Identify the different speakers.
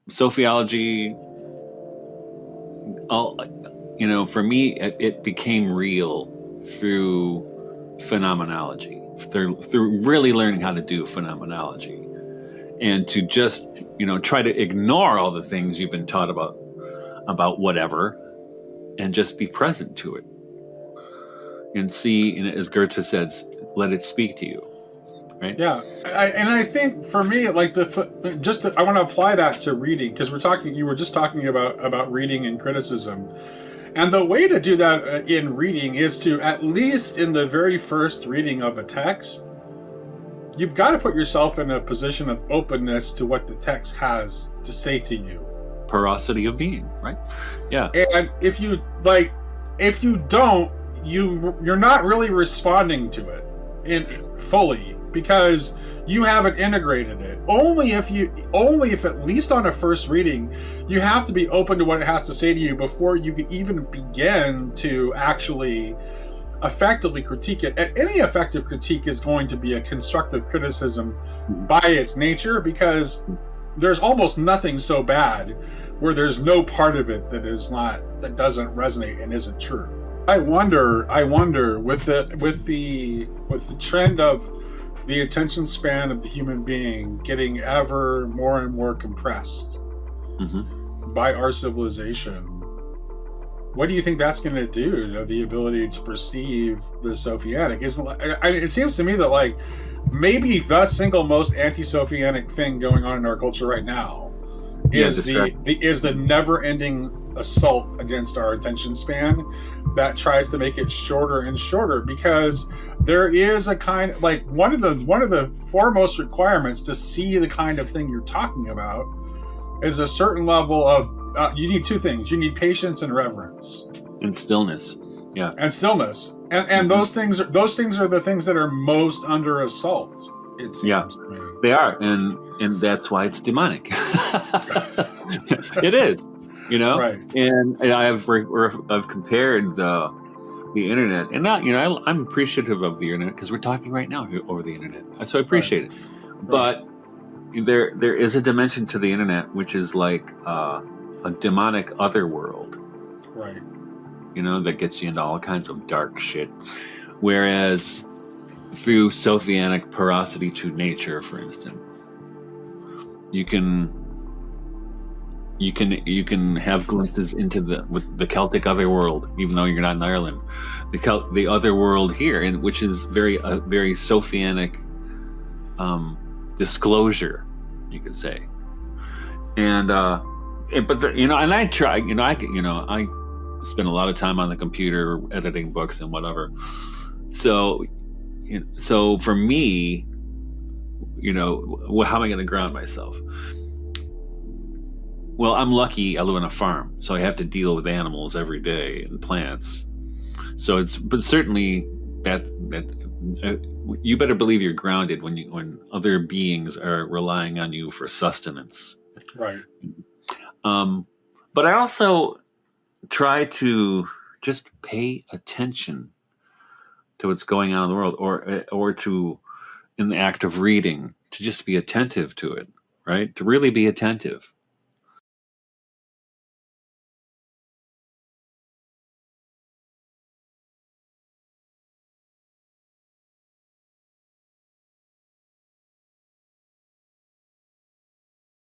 Speaker 1: Sociology, all, for me, it became real through phenomenology, through really learning how to do phenomenology, and to just, try to ignore all the things you've been taught about whatever, and just be present to it and see, and as Goethe says, let it speak to you, right?
Speaker 2: Yeah, and I think for me, like I want to apply that to reading, because you were just talking about reading and criticism, and the way to do that in reading is to, at least in the very first reading of a text, you've got to put yourself in a position of openness to what the text has to say to you.
Speaker 1: Porosity of being, right? Yeah.
Speaker 2: And if you don't, you're not really responding to it in fully, because you haven't integrated it. Only if at least on a first reading, you have to be open to what it has to say to you before you can even begin to actually effectively critique it. And any effective critique is going to be a constructive criticism by its nature, because there's almost nothing so bad where there's no part of it that doesn't resonate and isn't true. I wonder with the trend of the attention span of the human being getting ever more and more compressed by our civilization, what do you think that's going to do to the ability to perceive the Sophianic? It seems to me that, like, maybe the single most anti-Sophianic thing going on in our culture right now is the never-ending assault against our attention span that tries to make it shorter and shorter, because there is a kind of, like, one of the foremost requirements to see the kind of thing you're talking about is a certain level of you need two things. You need patience and reverence
Speaker 1: and stillness. Yeah.
Speaker 2: And stillness. And those things are the things that are most under assault, it seems to me.
Speaker 1: They are, and that's why it's demonic. It is,
Speaker 2: right?
Speaker 1: And I've compared the internet, and not, I'm appreciative of the internet because we're talking right now over the internet, so I appreciate it. But there is a dimension to the internet which is like a demonic other world,
Speaker 2: right?
Speaker 1: That gets you into all kinds of dark shit, whereas through Sophianic porosity to nature, for instance, you can have glimpses into the Celtic other world, even though you're not in Ireland. The other world here, and which is very Sophianic disclosure, you could say. And and I try, I spend a lot of time on the computer editing books and whatever. So for me, how am I going to ground myself? Well, I'm lucky I live on a farm, so I have to deal with animals every day and plants. But certainly that you better believe you're grounded when other beings are relying on you for sustenance.
Speaker 2: Right.
Speaker 1: But I also try to just pay attention to what's going on in the world, or to, in the act of reading, to just be attentive to it, right? To really be attentive.